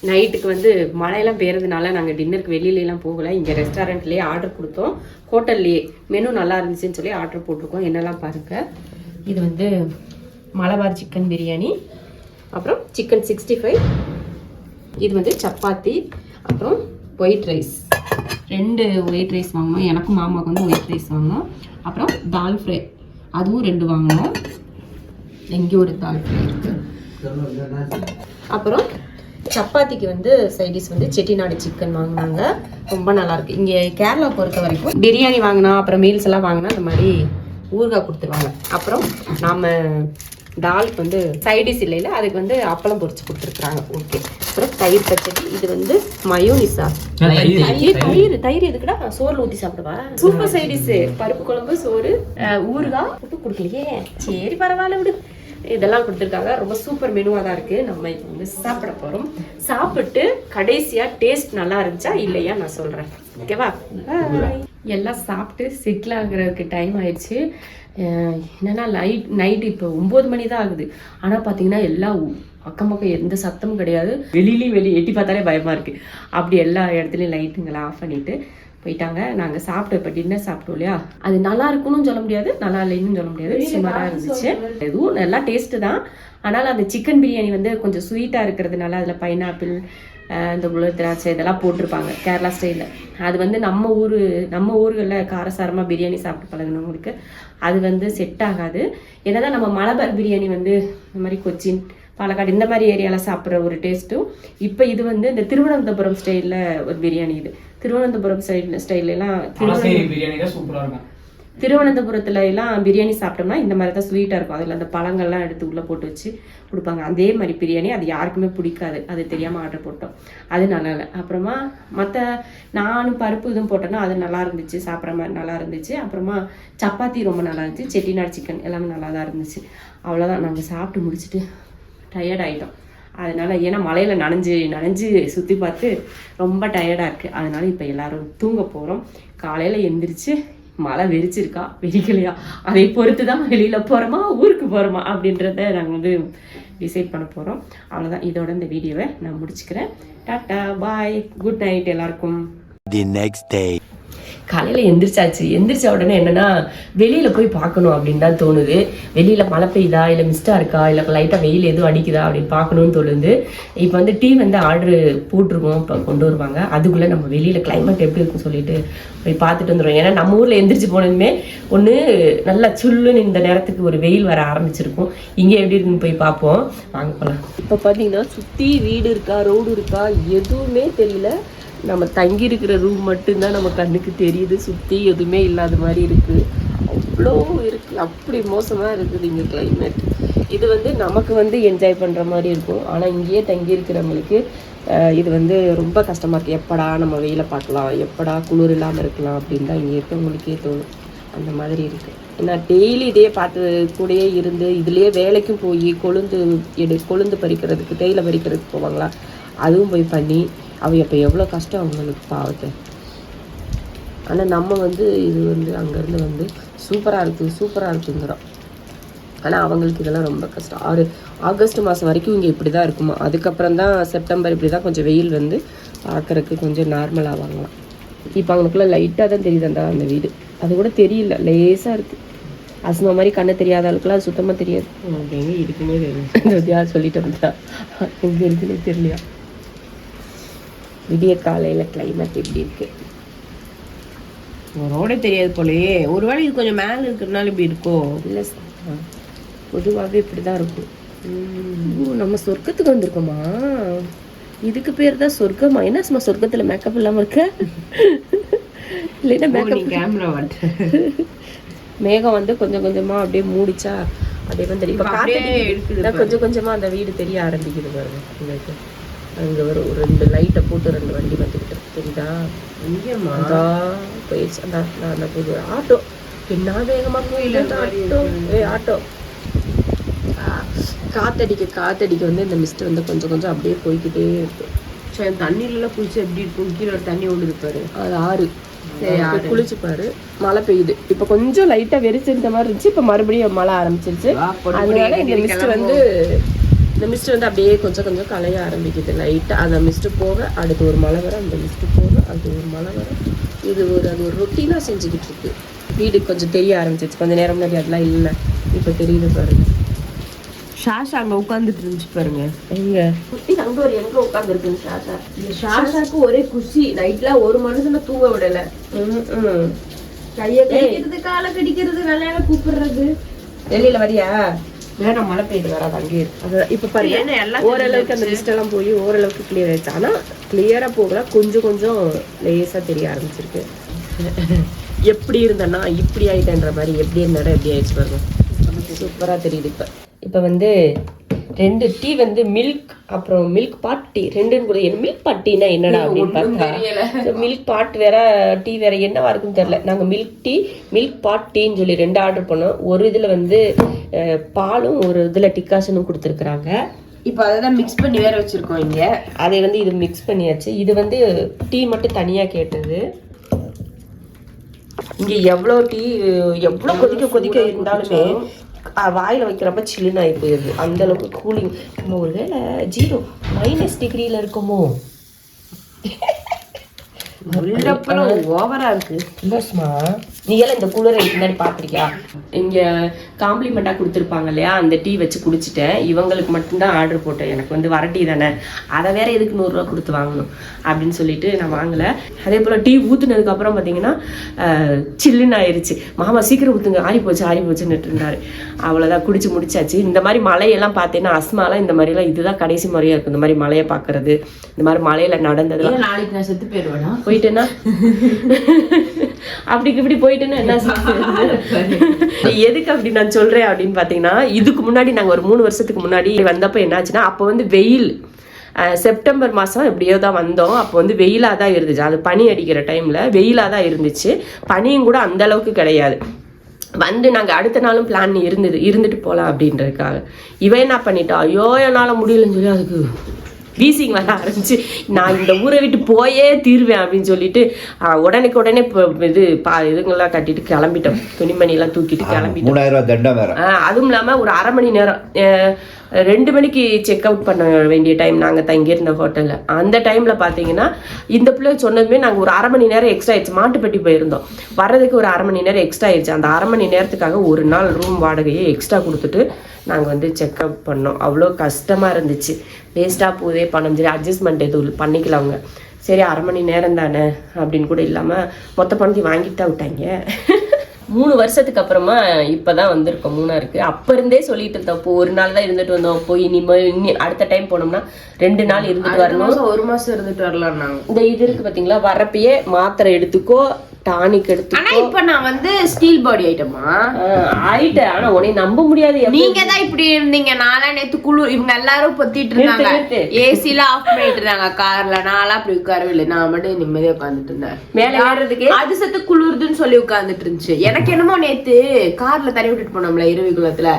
நைட்டுக்கு வந்து மழையெல்லாம் பெய்யறதுனால நாங்கள் டின்னருக்கு வெளியிலலாம் போகலை. இங்கே ரெஸ்டாரண்ட்லேயே ஆர்டர் கொடுத்தோம். ஹோட்டல்லையே மெனு நல்லா இருந்துச்சுன்னு சொல்லி ஆர்டர் போட்டிருக்கோம். என்னெல்லாம் பாருங்கள். இது வந்து மலபார் சிக்கன் பிரியாணி, அப்புறம் சிக்கன் 65, இது வந்து சப்பாத்தி, அப்புறம் ஒயிட் ரைஸ். 2 ஒயிட் ரைஸ் வாங்கினோம். எனக்கும் மாமாவுக்கு வந்து ஒயிட் ரைஸ் வாங்கினோம். அப்புறம் தால் ஃப்ரை அதுவும் 2 வாங்கினோம். எங்கே ஒரு தால் ஃப்ரை இருக்குது. அப்புறம் சப்பாத்திக்கு வந்து சைடிஷ் வந்து செட்டிநாடு சிக்கன் வாங்கினாங்க. ரொம்ப நல்லாயிருக்கு. இங்கே கேரளா பொறுத்த வரைக்கும் பிரியாணி வாங்கினா அப்புறம் மீல்ஸ் எல்லாம் வாங்கினா இந்த மாதிரி ஊறுகாய் கொடுத்துருவாங்க. அப்புறம் நாம் தாலுக்கு வந்து சைடிஷ் இல்லைல்ல, அதுக்கு வந்து அப்பளம் பொரிச்சு கொடுத்துருக்குறாங்க. ஓகே. அப்புறம் தயிர் பச்சடி. இது வந்து மயோனிஸா தயிர் எதுக்குடா சோறுல ஊற்றி சாப்பிடுவா. Super side dish. பருப்பு குழம்பு, சோறு, ஊறுகாய் போட்டு கொடுக்கலையே. சரி பரவாயில்ல விடு. இதெல்லாம் கொடுத்துருக்காங்க. ரொம்ப சூப்பர் மெனுவாக தான் இருக்குது. நம்ம இப்போ வந்து சாப்பிட போகிறோம். சாப்பிட்டு கடைசியாக டேஸ்ட் நல்லா இருந்துச்சா இல்லையா நான் சொல்கிறேன். ஓகேவா? எல்லாம் சாப்பிட்டு செட்டில் ஆகுறதுக்கு டைம் ஆயிடுச்சு. என்னென்னா நைட்டு இப்போ 9 மணி தான் ஆகுது. ஆனால் பார்த்தீங்கன்னா எல்லாம் அக்கம் பக்கம் எந்த சத்தமும் கிடையாது. வெளியே எட்டி பார்த்தாலே பயமாக இருக்குது. அப்படி எல்லா இடத்துலையும் லைட்டுங்களை ஆஃப் பண்ணிவிட்டு போயிட்டாங்க. நாங்கள் சாப்பிட்டோம். இப்போ டின்னர் சாப்பிட்டோம் இல்லையா, அது நல்லா இருக்குன்னு சொல்ல முடியாது, நல்லா இல்லைன்னு சொல்ல முடியாது. சுமாராக இருந்துச்சு. எதுவும் நல்லா டேஸ்ட்டு தான். ஆனால் அந்த சிக்கன் பிரியாணி வந்து கொஞ்சம் ஸ்வீட்டாக இருக்கிறதுனால அதில் பைனாப்பிள், இந்த உலர் திராட்சை இதெல்லாம் போட்டிருப்பாங்க கேரளா ஸ்டைலில். அது வந்து நம்ம ஊர்களில் காரசாரமாக பிரியாணி சாப்பிட்டு பழகினவங்களுக்கு அது வந்து செட் ஆகாது. என்னதான் நம்ம மலபார் பிரியாணி வந்து இந்த மாதிரி கொச்சின், பாலக்காடு இந்த மாதிரி ஏரியாவில் சாப்பிட்ற ஒரு டேஸ்ட்டும், இப்போ இது வந்து இந்த திருவனந்தபுரம் ஸ்டைலில் ஒரு பிரியாணி. இது திருவனந்தபுரம் ஸ்டைல்லாம் திருவனந்தபுரத்துல எல்லாம் பிரியாணி சாப்பிட்டோம்னா இந்த மாதிரி தான் ஸ்வீட்டாக இருக்கும். அதில் அந்த பழங்கள்லாம் எடுத்து உள்ளே போட்டு வச்சு கொடுப்பாங்க. அதே மாதிரி பிரியாணி அது யாருக்குமே பிடிக்காது. அது தெரியாமல் ஆர்டர் போட்டோம். அது நல்லா இல்லை. அப்புறமா மற்ற நானும் பருப்பு இதுவும் போட்டோன்னா அது நல்லா இருந்துச்சு. சாப்பிட்ற மாதிரி நல்லா இருந்துச்சு. அப்புறமா சப்பாத்தி ரொம்ப நல்லா இருந்துச்சு. செட்டிநாடு சிக்கன் எல்லாமே நல்லா தான் இருந்துச்சு. அவ்வளோதான். நாங்கள் சாப்பிட்டு முடிச்சுட்டு டயர்ட் ஆகிட்டோம். அதனால் ஏன்னா மழையில் நனைஞ்சு சுற்றி பார்த்து ரொம்ப டயர்டாக இருக்குது. அதனால் இப்போ எல்லோரும் தூங்க போகிறோம். காலையில் எந்திரிச்சு மழை வெறிச்சிருக்கா வெறிக்கலையா அதை பொறுத்து தான் வெளியில் போகிறோமா ஊருக்கு போகிறோமா அப்படின்றத நாங்கள் வந்து டிசைட் பண்ண போகிறோம். அவ்வளோதான். இதோட இந்த வீடியோவை நான் முடிச்சுக்கிறேன். டாட்டா பாய், குட் நைட் எல்லாருக்கும். The next day. காலையில் எந்திரிச்ச உடனே என்னென்னா வெளியில் போய் பார்க்கணும் அப்படின்னு தான் தோணுது. வெளியில் மழை பெய்யுதா இல்லை மிஸ்டாக இருக்கா இல்லை லைட்டாக வெயில் எதுவும் அடிக்குதா அப்படின்னு பார்க்கணுன்னு தோணுது. இப்போ வந்து டீ வந்து ஆர்டரு போட்டிருக்கோம். இப்போ கொண்டு வருவாங்க. அதுக்குள்ளே நம்ம வெளியில் கிளைமேட் எப்படி இருக்குன்னு சொல்லிட்டு போய் பார்த்துட்டு வந்துடுவோம். ஏன்னா நம்ம ஊரில் எந்திரிச்சு போனதுமே ஒன்று நல்லா சுல்லுன்னு இந்த நேரத்துக்கு ஒரு வெயில் வர ஆரம்பிச்சிருக்கும். இங்கே எப்படி இருக்குன்னு போய் பார்ப்போம். வாங்க போகலாம். இப்போ பார்த்தீங்கன்னா சுற்றி வீடு இருக்கா ரோடு இருக்கா எதுவுமே தெரியல. நம்ம தங்கி இருக்கிற ரூம் மட்டும்தான் நம்ம கண்ணுக்கு தெரியுது. சுற்றி எதுவுமே இல்லாத மாதிரி இருக்குது. அவ்வளோ இருக்குது. அப்படி மோசமாக இருக்குது இங்கே கிளைமேட். இது வந்து நமக்கு வந்து என்ஜாய் பண்ணுற மாதிரி இருக்கும். ஆனால் இங்கேயே தங்கி இருக்கிறவங்களுக்கு இது வந்து ரொம்ப கஷ்டமாக இருக்குது. எப்படா நம்ம வெயிலை பார்க்கலாம், எப்படா குளிர் இல்லாமல் இருக்கலாம் அப்படின்னு தான் இங்கே இருக்கவங்களுக்கே தோணும். அந்த மாதிரி இருக்குது. ஏன்னா டெய்லி இதே பார்த்து கூடயே இருந்து இதுலேயே வேலைக்கும் போய் கொழுந்து பறிக்கிறதுக்கு தேயிலை பறிக்கிறதுக்கு போவாங்களா, அதுவும் போய் பண்ணி அப்போ எவ்வளோ கஷ்டம் அவங்களுக்கு பாவத்தை. ஆனால் நம்ம வந்து இது வந்து அங்கேருந்து வந்து சூப்பராக இருக்குங்கிறோம். ஆனால் அவங்களுக்கு இதெல்லாம் ரொம்ப கஷ்டம். ஆகஸ்ட் மாதம் வரைக்கும் இங்கே இப்படி தான் இருக்குமா. அதுக்கப்புறம் தான் செப்டம்பர் இப்படி தான் கொஞ்சம் வெயில் வந்து பார்க்குறதுக்கு கொஞ்சம் நார்மலாக வாங்கலாம். இப்போ அவங்களுக்குள்ள லைட்டாக தான் தெரியுது அந்த வீடு. அது கூட தெரியல, லேசாக இருக்குது. அசுமா மாதிரி கண்ணு தெரியாத ஆளுக்குலாம் அது சுத்தமாக தெரியாது. எங்கே இருக்குன்னே தெரியும். யார் சொல்லிட்டு வந்தா எங்கே இருக்குன்னே தெரியலையா. விடிய காலையில் கிளைமேட் எப்படி இருக்கு ரோடே தெரியாது போலயே. ஒருவேளை இது கொஞ்சம் மேலே இருக்கிறதுனால இப்படி இருக்கும். இல்லை பொதுவாகவே இப்படி தான் இருக்கும். நம்ம சொர்க்கத்துக்கு வந்திருக்கோமா? இதுக்கு பேர் தான் சொர்க்கமா? என்ன சும்மா சொர்க்கத்தில் மேக்கப் இல்லாமல் இருக்க? இல்லைன்னா மேக்கப் கேமரா வந்து மேகம் வந்து கொஞ்சம் கொஞ்சமாக அப்படியே மூடிச்சா அப்படியே வந்து இப்போ காற்று கொஞ்சம் கொஞ்சமாக அந்த வீடு தெரிய ஆரம்பிக்குது பாருங்க. உங்களுக்கு அங்கே ஒரு 2 லைட்டை போட்டு 2 வண்டி வந்துக்கிட்டு தெரியுதா? இங்கேம்மா போயிடுச்சு. அந்த புது ஆட்டோ என்ன வேகமாக போயிடல. ஆட்டோ காத்தடிக்க வந்து இந்த மிஸ்ட் வந்து கொஞ்சம் கொஞ்சம் அப்படியே போய்கிட்டே இருக்கு. சரி, தண்ணியிலலாம் குளிச்சு எப்படி இருக்கும்? கீழே தண்ணி ஒழுது பாரு. அது ஆறு. குளிச்சு பாரு. மழை பெய்யுது. இப்போ கொஞ்சம் லைட்டாக வெறிச்சிருந்த மாதிரி இருந்துச்சு. இப்போ மறுபடியும் மழை ஆரம்பிச்சிருச்சு. அதனால இந்த மிஸ்ட் வந்து இந்த மிஸ்ட் வந்து அப்படியே கொஞ்சம் கொஞ்சம் கலைய ஆரம்பிக்குது லைட்டாக. அந்த மிஸ்ட்டு போக அடுத்து ஒரு மழை வரும், அந்த மிஸ்ட்டு போக அது ஒரு மழை வரும். அது ஒரு ரொட்டீனாக செஞ்சுக்கிட்டு இருக்கு. வீடு கொஞ்சம் தெரிய ஆரம்பிச்சிச்சு. கொஞ்சம் நேரம் முன்னாடி அதெல்லாம் இல்லை, இப்போ தெரியுது பாருங்க. ஷாஷா அங்கே உட்காந்துட்டு இருந்துச்சு பாருங்க. எங்க குட்டி அங்கே ஒரு எங்கே உட்காந்துருக்குங்க ஷாஷா. இந்த ஷாஷாக்கு ஒரே குஷி. நைட்லாம் ஒரு மனுஷனை தூங்க விடலை. கையை கடிக்கிறது, காலை கடிக்கிறது, விளையாட கூப்பிடுறது. வெளியில வரியா? வேணாம், மழை பெய்யுது, வராது அங்கே இருக்கு. இப்போ பாருங்க ஓரளவுக்கு அந்த மிஸ்ட் எல்லாம் போய் ஓரளவுக்கு கிளியர் ஆயிடுச்சு. ஆனால் கிளியரா போகல, கொஞ்சம் கொஞ்சம் லேசா தெரிய ஆரம்பிச்சிருக்கு. எப்படி இருந்தேன்னா இப்படி ஆயிட்டேன்ற மாதிரி, எப்படி இருந்தாலும் எப்படி ஆயிடுச்சு பாருங்க. சூப்பரா தெரியுது. இப்போ வந்து 2 டீ வந்து மில்க் அப்புறம் மில்க் பாட் டீ ரெண்டுன்னு கூட. மில்க் பாட் டீனா என்னடா அப்படின்னு பார்த்தா மில்க் பாட் வேற டீ வேற என்னவா இருக்குன்னு தெரியல. நாங்கள் மில்க் டீ மில்க் பாட் டீன்னு சொல்லி 2 ஆர்டர் பண்ணோம். ஒரு இதில் வந்து பாலும் ஒரு இதில் டிக்காஷனும் கொடுத்துருக்குறாங்க. இப்போ அதை தான் மிக்ஸ் பண்ணி வேற வச்சுருக்கோம் இங்கே. அதை வந்து இது மிக்ஸ் பண்ணியாச்சு. இது வந்து டீ மட்டும் தனியாக கேட்டது. இங்கே எவ்வளோ டீ எவ்வளோ கொதிக்க இருந்தாலுமே வாயில் வைக்கிறப்ப சில்லுன்னு ஆகி போயிடுது. அந்த அளவுக்கு கூலிங். நம்ம ஒரு வேளை -0 இருக்குமோ? ஓவரா இருக்கு. இல்லஸ்மா, நீ எல்லாம் இந்த கூலரை முன்னாடி பார்த்துருக்கியா? இங்கே காம்ப்ளிமெண்ட்டாக கொடுத்துருப்பாங்க இல்லையா, அந்த டீ வச்சு குடிச்சிட்டேன். இவங்களுக்கு மட்டும்தான் ஆர்டர் போட்டேன். எனக்கு வந்து வர டீ தானே, அதை வேற எதுக்கு 100 ரூபா கொடுத்து வாங்கணும் அப்படின்னு சொல்லிட்டு நான் வாங்கலை. அதே போல் டீ ஊற்றுனதுக்கப்புறம் பார்த்தீங்கன்னா சில்லுன்னு ஆயிடுச்சு. மாமா சீக்கிரம் ஊற்றுங்க, ஆறி போச்சுன்னு இருந்தாரு. அவ்வளோதான், குடிச்சு முடிச்சாச்சு. இந்த மாதிரி மலையெல்லாம் பார்த்தீங்கன்னா அஸ்மாலாம் இந்த மாதிரிலாம் இதுதான் கடைசி முறையாக இருக்கும். இந்த மாதிரி மலையை பார்க்கறது, இந்த மாதிரி மலையில் நடந்தது. நாளைக்கு நான் செத்து போயிடுவேனா போயிட்டேன்னா அப்படிக்கு இப்படி போயிட்டேன்னா என்ன எதுக்கு அப்படி நான் சொல்றேன் அப்படின்னு பாத்தீங்கன்னா, இதுக்கு முன்னாடி நாங்க ஒரு 3 வருஷத்துக்கு முன்னாடி வந்தப்ப என்னாச்சுன்னா, அப்போ வந்து வெயில், செப்டம்பர் மாதம் எப்படியோ தான் வந்தோம். அப்போ வந்து வெயிலாக தான் இருந்துச்சு. அது பனி அடிக்கிற டைமில் வெயிலாக தான் இருந்துச்சு. பனியும் கூட அந்த அளவுக்கு கிடையாது. வந்து நாங்கள் அடுத்த நாளும் பிளான் இருந்துட்டு போகலாம் அப்படின்றதுக்காக. இவன் என்ன பண்ணிட்டா, ஐயோ என்னால் முடியலன்னு சொல்லி அதுக்கு வீசிங் வர ஆரம்பிச்சு, நான் இந்த ஊரை விட்டு போயே தீர்வேன் அப்படின்னு சொல்லிட்டு உடனே இதுங்கெல்லாம் கட்டிட்டு கிளம்பிட்டோம். துணிமணிலாம் தூக்கிட்டு கிளம்பிட்டோம். 3000 தண்டம் வேற. அதுவும் இல்லாமல் ஒரு 1/2 மணி நேரம் 2 மணிக்கு செக் அவுட் பண்ண வேண்டிய டைம் நாங்கள் தங்கியிருந்த ஹோட்டலில். அந்த டைமில் பார்த்தீங்கன்னா இந்த பிள்ளை சொன்னதுமே நாங்கள் ஒரு 1/2 மணி நேரம் எக்ஸ்ட்ரா ஆயிடுச்சு. மாட்டுப்பட்டி போயிருந்தோம், வர்றதுக்கு ஒரு 1/2 மணி நேரம் எக்ஸ்ட்ரா ஆயிடுச்சு. அந்த 1/2 மணி நேரத்துக்காக ஒரு நாள் ரூம் வாடகையை எக்ஸ்ட்ரா கொடுத்துட்டு நாங்கள் வந்து செக் அவுட் பண்ணோம். அவ்வளோ கஷ்டமாக இருந்துச்சு. வேஸ்ட்டாக போதே பணம், சரி அட்ஜஸ்ட்மெண்ட் எதுவும் பண்ணிக்கலாம் அவங்க. சரி 1/2 மணி நேரம் தானே அப்படின்னு கூட இல்லாமல் மொத்த பணத்தையும் வாங்கிட்டு தான் விட்டாங்க. 3 வருஷத்துக்கு அப்புறமா இப்பதான் வந்திருக்கோம் மூணாருக்கு. அப்ப இருந்தே சொல்லிட்டு இருந்தோம், இப்போ ஒரு நாள் தான் இருந்துட்டு வந்தோம், போய் இனி அடுத்த டைம் போனோம்னா 2 நாள் இருந்துட்டு வரணும், 1 மாசம் இருந்துட்டு வரலாம். நாங்க இந்த இது இருக்கு பாத்தீங்களா, வரப்பயே மாத்திரை எடுத்துக்கோ, டானிக் எடுத்து. ஆனா இப்ப நான் வந்து ஸ்டீல் பாடி ஐட்டமா ஆயிட்டேன். ஆனா உன்னை நம்ப முடியாது, நீங்க தான் இப்படி இருந்தீங்க. நாளா நேத்து குளிர், இவங்க எல்லாரும் பொத்திட்டு இருந்தாங்க, ஏசில ஆஃப் பண்ணிட்டு இருந்தாங்க கார்ல. நாளா அப்படி உட்காரவே இல்லை, நான் மட்டும் நிம்மதியா உட்காந்துட்டு இருந்தேன். மேல ஏறதுக்கு அது சத்து குளிர்துன்னு சொல்லி உட்கார்ந்துட்டு இருந்துச்சு. எனக்கு என்னமோ நேத்து கார்ல தண்ணி விட்டுட்டு போனோம்ல இரவி குளத்துல,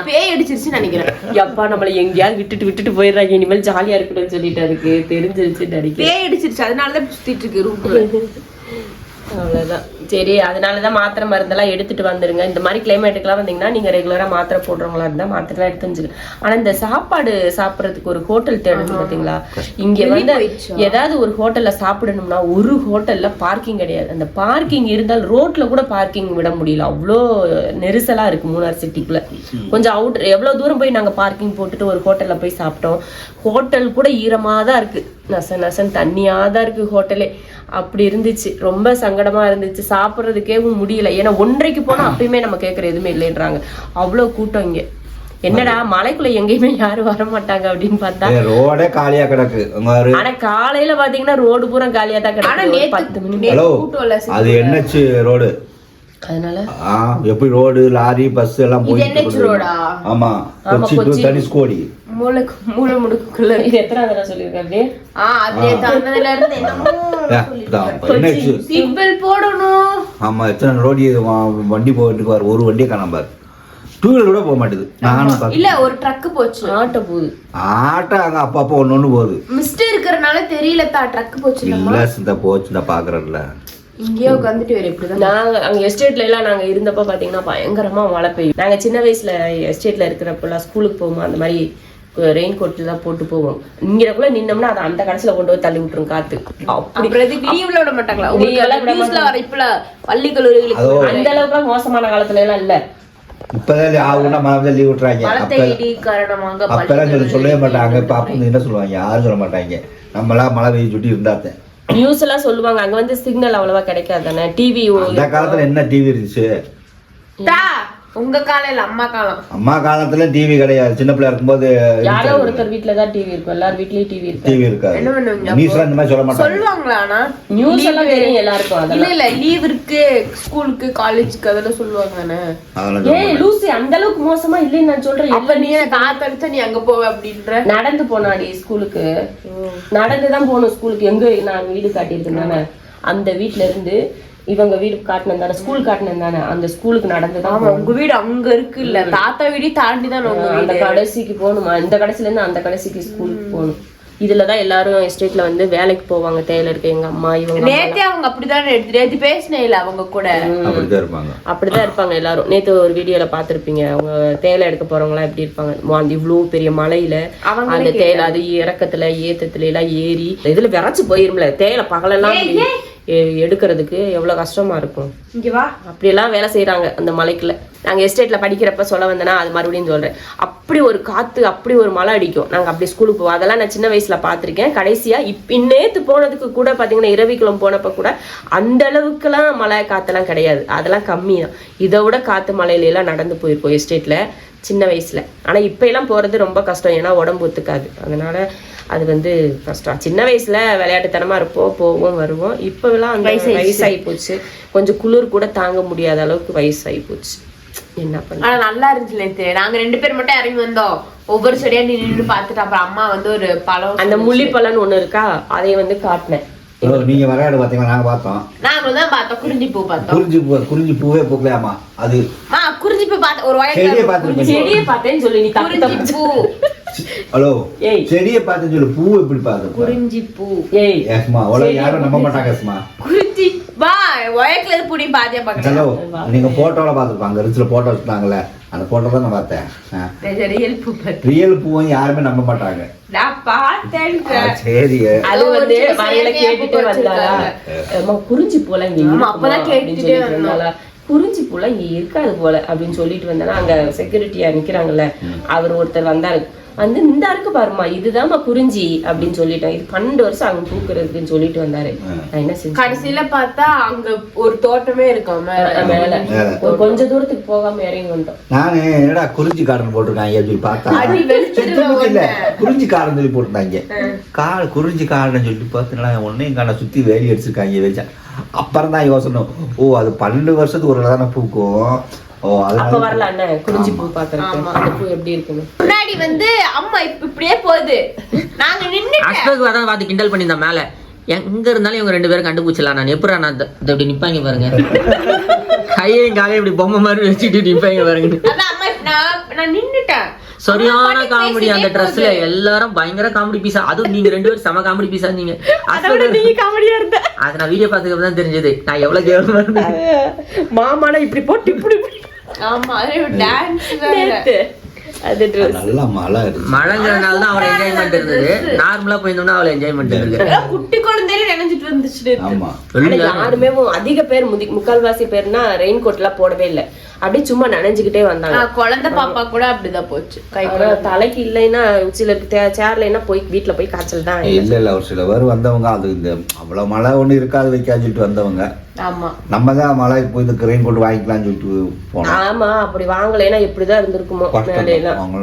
பேய் அடிச்சிருச்சுன்னு நினைக்கிறேன். எப்பா நம்மள எங்கேயாவது விட்டுட்டு போயிடுறாங்க, இனிமேல் ஜாலியா இருக்கணும்னு சொல்லிட்டு அதுக்கு தெரிஞ்சிருச்சு, பேய் அடிச்சிருச்சு. அதனாலதான் சுத்திட்டு இருக்கு ரூம்ல. அவ்வளோதான். சரி, அதனாலதான் மாத்திரை மருந்தெல்லாம் எடுத்துட்டு வந்துருங்க. இந்த மாதிரி கிளைமேட்டுக்கெல்லாம் வந்தீங்கன்னா நீங்க ரெகுலரா மாத்திரை போடுறவங்களா இருந்தா மாத்திரைலாம் எடுத்து வச்சுக்க. ஆனா இந்த சாப்பாடு சாப்பிட்றதுக்கு ஒரு ஹோட்டல் தேடணும் பாத்தீங்களா. இங்க வந்து ஏதாவது ஒரு ஹோட்டல்ல சாப்பிடணும்னா ஒரு ஹோட்டல்ல பார்க்கிங் கிடையாது. அந்த பார்க்கிங் இருந்தால் ரோட்ல கூட பார்க்கிங் விட முடியல, அவ்வளோ நெரிசலா இருக்கு மூணார் சிட்டிக்குள்ள. கொஞ்சம் அவுட் எவ்வளவு தூரம் போய் நாங்க பார்க்கிங் போட்டுட்டு ஒரு ஹோட்டல்ல போய் சாப்பிட்டோம். ஹோட்டல் கூட ஈரமா தான் இருக்கு, நசன் தண்ணியா தான் இருக்கு ஹோட்டலே. அப்படி இருந்துச்சு, ரொம்ப சங்கடமா இருந்துச்சு, சாப்பிட்றதுக்கே முடியல. ஏன்னா 1:30க்கு போனா அப்பயுமே நம்ம கேட்கற எதுவுமே இல்லைன்றாங்க, அவ்வளவு கூட்டம் இங்க. என்னடா மலைக்குள்ள எங்கேயுமே யாரும் வர மாட்டாங்க அப்படின்னு பார்த்தா ரோடே காலியா கிடக்கு. ஆனா காலையில பாத்தீங்கன்னா ரோடு பூரா காலியா தான் கிடக்கு. 10 மணி அது என்னச்சு ரோடு, அதனால எப்படி ரோடு லாரி பஸ் எல்லாம் போயிட்டு. ஆமா, கொச்சி தனுஷ்கோடி மூளை முடுக்குள்ள எத்தனை தடவை சொல்லிருக்காரு. ஆமா, எத்தனை ரோடி வண்டி போயிட்டு பாரு, ஒரு வண்டியை காணாம பாரு, 2 வீலர் கூட போக மாட்டேது. நானும் இல்ல, ஒரு ட்ரக் போச்சு, ஆட்டோ போகுது, ஆட்டோ அங்க அப்பப்போ ஒண்ணு போகுது. மிஸ்டேக் இருக்கறனால தெரியல, ட்ரக் போச்சு. இல்ல சிந்த போச்சுடா, பாக்குறேன்ல. இங்கேயோ உட்காந்துட்டு வேற எப்படிதான். நாங்க அங்க எஸ்டேட்ல எல்லாம் நாங்க இருந்தப்ப பாத்தீங்கன்னா பயங்கரமா மழை பெய்யும். நாங்க சின்ன வயசுல எஸ்டேட்ல இருக்கிறப்பெல்லாம் ஸ்கூலுக்கு போகும்போது அந்த மாதிரி ரெயின் கோட்ல தான் போட்டு போவோம். இங்கக்குள்ள நின்னோம்னா அதை அந்த கடைசியில கொண்டு போய் தள்ளி விட்டுரும் காத்து. லீவ்ல விட மாட்டாங்களா? பள்ளி கல்லூரிகளுக்கு அந்த அளவுக்கு மோசமான காலத்துல எல்லாம் இல்ல. இப்பதான் ஆகுனா மழை லீவ் விட்டுறாங்க. அப்பெல்லாம் சொல்லவே மாட்டாங்க. இப்ப அப்ப என்ன சொல்லுவாங்க? யாரும் சொல்ல மாட்டாங்க. நம்மளா மழை பெய்ய சுட்டி இருந்தாத்தேன். நியூஸ் எல்லாம் சொல்லுவாங்க. அங்க வந்து சிக்னல் அவ்வளவா கிடைக்காது தானே. டிவி அந்த காலத்துல என்ன டிவி இருந்துச்சு? உங்க காலம் இல்ல, அம்மா காலம். அம்மா காலத்துல டிவி கிடையாது. சின்ன பிள்ளை இருக்கும்போது யாரோ ஒருத்தர் வீட்டுலதான் டிவி இருக்கும். எல்லார் வீட்லயும் டிவி இருக்கு. டிவி இருக்காது. என்ன பண்ணுவீங்க? நியூஸ்ல இந்த மாதிரி சொல்ல மாட்டாங்க. சொல்லுவாங்களா? ஆனா நியூஸ் எல்லாம் தெரியும் எல்லாருக்கும். அதெல்லாம் இல்ல லீவ் இருக்கு ஸ்கூலுக்கு காலேஜுக்கு அதெல்லாம் சொல்லுவாங்கன்னு. ஏய் லூசி அந்த அளவுக்கு மோசமா இல்லைன்னு நான் சொல்றேன். அப்ப நீ காத்தடிச்சா நீ அங்க போவ அப்படின்ற. நடந்து போனாடி ஸ்கூலுக்கு. நடந்துதான் போகணும் ஸ்கூலுக்கு. எங்க நான் வீடு காட்டியிருக்கேன் தானே, அந்த வீட்டுல இருந்து இவங்க வீடு காட்டினது தானே, ஸ்கூல் காட்டினது தானே, அந்த ஸ்கூலுக்கு நடந்துதான். உங்க வீடு அங்க இருக்கு இல்ல, தாத்தா வீடு தாண்டி தான் உங்க அந்த கடைசிக்கு போகணுமா, இந்த கடைசில இருந்து அந்த கடைசிக்கு ஸ்கூலுக்கு போகணும். இதுலதான் எல்லாரும் எஸ்டேட்ல வந்து வேலைக்கு போவாங்க. டெய்லருக்கு எங்க அம்மா இவங்க நேத்தே அவங்க அப்படிதான் நேத்து பேசினே இல்ல அவங்க கூட அப்படிதான் இருப்பாங்க எல்லாரும். நேத்து ஒரு வீடியோல பாத்திருப்பீங்க. அவங்க தேயிலை எடுக்க போறவங்க எல்லாம் எப்படி இருப்பாங்க. இவ்வளவு பெரிய மலையில அந்த தேயிலை அது இறக்கத்துல ஏத்தத்துல எல்லாம் ஏறி இதுல விரைச்சு போயிரும்ல. தேயிலை பகலெல்லாம் எடுக்கிறதுக்கு எவ்வளவு கஷ்டமா இருக்கும். இங்க வா, அப்படியெல்லாம் வேலை செய்யறாங்க அந்த மலைக்குள்ள. நாங்க எஸ்டேட்ல படிக்கிறப்ப சொல்ல வந்தேன்னா அது மறுபடியும் சொல்றேன். அப்படி ஒரு காத்து, அப்படி ஒரு மழை அடிக்கும். நாங்க அப்படி ஸ்கூலுக்கு போவோம். அதெல்லாம் நான் சின்ன வயசுல பாத்திருக்கேன். கடைசியா நேத்து போனதுக்கு கூட பாத்தீங்கன்னா இரவிக்குளம் போனப்ப கூட அந்த அளவுக்கு எல்லாம் மழை காத்தெல்லாம் கிடையாது. அதெல்லாம் கம்மி தான். இதை விட காத்து மலையில எல்லாம் நடந்து போயிருக்கோம் எஸ்டேட்ல சின்ன வயசுல. ஆனா இப்ப எல்லாம் போறது ரொம்ப கஷ்டம். ஏன்னா உடம்பு ஒத்துக்காது. அதனால அது வந்து கஷ்டம். சின்ன வயசுல விளையாட்டுத்தனமா இருப்போம், போவோம் வருவோம். இப்ப எல்லாம் அந்த வயசாகி போச்சு. கொஞ்சம் குளிர் கூட தாங்க முடியாத அளவுக்கு வயசாகி போச்சு. என்ன பண்ண. ஆனா நல்லா இருந்துச்சு. நாங்க 2 பேர் மட்டும் இறங்கி வந்தோம். ஒவ்வொரு செடியா நின்று பாத்துட்டு அப்புறம் அம்மா வந்து ஒரு பழம், அந்த முள்ளி பழம்னு ஒண்ணு இருக்கா, அதை வந்து காட்டினேன். நீங்க விளையாடு பாத்தீங்களா? நாங்க பார்த்தோம். நாங்களும் பார்த்தோம். குறிஞ்சி பூ பார்த்தோம். குறிஞ்சி பூவே பூக்கலையாமா? அது குறிஞ்சி பூ பார்த்த ஒரு செடியை பார்த்தேன்னு சொல்லி நீ குறிஞ்சி பூ. ஹலோ, செடியை பார்த்து சொல்லு. பூ எப்படி பாத்து? குறிஞ்சி பூ. ஏய் ஏஸ்மா ஒல யாரும் நம்ப மாட்டாங்க. ஏஸ்மா குறிஞ்சி வா ஒயக்ல புடி பாத்தியா பாக்க. ஹலோ, நீங்க போட்டோல பாத்துப்பாங்க. ரிச்ல போட்டோ வச்சாங்கல, அந்த போட்டோ தான் நான் பார்த்தேன். ரியல் பூ ரியல் பூவும் யாருமே நம்ப மாட்டாங்க. நான் பார்த்தேன். சரி, அது வந்து வயல்ல கேட்டுட்டே வந்தாளா, அம்மா குறிஞ்சி பூல இங்க இருக்கு. அப்பதான் கேட்டுட்டே வந்தாளா, குறிஞ்சி பூல இங்க இருக்காது போல அப்படின்னு சொல்லிட்டு வந்தானா. அங்க செக்யூரிட்டியா நிக்கிறாங்கல்ல, அவர் ஒருத்தர் வந்தாரு. வந்து இந்த இருக்கு பாருமா, இதுதான்மா குறிஞ்சி அப்படின்னு சொல்லிட்டேன். இது 12 வருஷம் அங்க பூக்குறதுன்னு சொல்லிட்டு வந்தாரு. நான் என்ன செஞ்சேன், கடைசியில பார்த்தா அங்க ஒரு தோட்டமே இருக்கும் மேல. ஒரு கொஞ்ச தூரத்துக்கு போகாம இறங்கி வந்தோம். நானு என்னடா குறிஞ்சி கார்டன் போட்டிருக்காங்க சொல்லி பார்த்தா, குறிஞ்சி கார்டன் சொல்லி போட்டிருந்தாங்க. குறிஞ்சி கார்டன் சொல்லி பார்த்தீங்கன்னா ஒன்னையும் காண சுத்தி வேலி அடிச்சிருக்காங்க வச்சா. அப்புறம் தான் யோசனை, ஓ அது 12 வருஷத்துக்கு ஒரு தானே பூக்கும். அப்ப வரல அண்ணன் குறிஞ்சி பூ பாக்குறதுக்கு. அந்த பூ எப்படி இருக்குன்னு முன்னாடி வந்து அம்மா இப்படியே போகுது. நாங்க நின்னு அஸ்பெக்ட் அதான் பார்த்து கிண்டல் பண்ணியிருந்தேன். மேல எங்க இருந்தாலும் இவங்க 2 பேரும் கண்டுபிடிச்சலாம். நான் எப்படா நான் இப்படி நிப்பாங்க பாருங்க, கையையும் காலையும் இப்படி பொம்மை மாதிரி வச்சுட்டு நிப்பாங்க பாருங்க. அதான் அம்மா நான் நின்னுட்டேன். சரியான காமெடி. அந்த ட்ரெஸ்ல எல்லாரும் பயங்கர காமெடி பீஸா. அதுவும் நீங்க 2 பேரும் செம காமெடி பீஸா இருந்தீங்க. நீங்க காமெடியா இருந்த அது நான் வீடியோ பார்த்ததுக்கு தான் தெரிஞ்சது நான் எவ்வளவு கேவலமா இருந்தேன். மாமானா இப்படி போட்டு இப்படி. ஆமா, அது டான்ஸ் அது நல்லா மழைங்கிறதுனால தான் அவளை என்ஜாய்மெண்ட் இருந்தது. நார்மலா போயிருந்தோம்னா அவளை என்ஜாய்மெண்ட் இருக்கு. குட்டி குழந்தையே நினைச்சிட்டு வந்துச்சு. ஆமா, யாருமே அதிக பேர் முக்கால்வாசி பேர்னா ரெயின் கோட் எல்லாம் போடவே இல்லை. அப்படியே சும்மா நனைஞ்சுக்கிட்டே வந்தாங்க. குழந்தை பாப்பா கூட அப்படிதான் போச்சு. தலைக்கு இல்லைன்னா உச்சில இருக்கு சேர்லைன்னா போய் வீட்டுல போய் காய்ச்சல் தான். இல்ல ஒரு சில பேர் வந்தவங்க அது இந்த அவ்வளவு மழை ஒண்ணு இருக்காது வைக்காது சொல்லிட்டு வந்தவங்க. ஆமா, நம்ம தான் மழை போய் இந்த ரெயின் கோட் வாங்கிக்கலாம்னு சொல்லிட்டு போனோம். ஆமா, அப்படி வாங்கலைன்னா எப்படிதான் இருந்திருக்குமோ.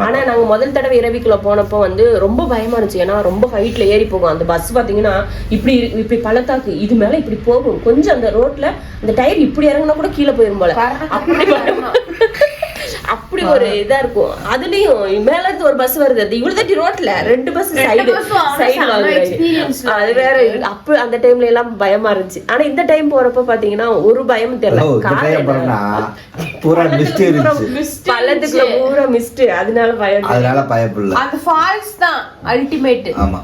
ஆனா நாங்க முதல் தடவை இரவிக்குள்ள போனப்போ வந்து ரொம்ப பயமா இருந்துச்சு. ஏன்னா ரொம்ப ஹைட்ல ஏறி போகும் அந்த பஸ். பாத்தீங்கன்னா இப்படி பள்ளத்தாக்கு, இது மேல இப்படி போகும். கொஞ்சம் அந்த ரோட்ல அந்த டயர் இப்படி இறங்கினா கூட கீழே போயிரும் போல. அப்படி ஒரு இதா இருக்கும். அதுலயும் மேல இருந்து ஒரு பஸ் வருது, அது இவ்வளவு தட்டி ரோட்ல 2 பஸ் சைடு அது வேற. அப்ப அந்த டைம்ல எல்லாம் பயமா இருந்துச்சு. ஆனா இந்த டைம் போறப்ப பாத்தீங்கன்னா ஒரு பயமும் தெரியல. பள்ளத்துக்குள்ள பூரா மிஸ்ட், அதனால பயப்படல. அந்த ஃபால்ஸ் தான் அல்டிமேட். ஆமா.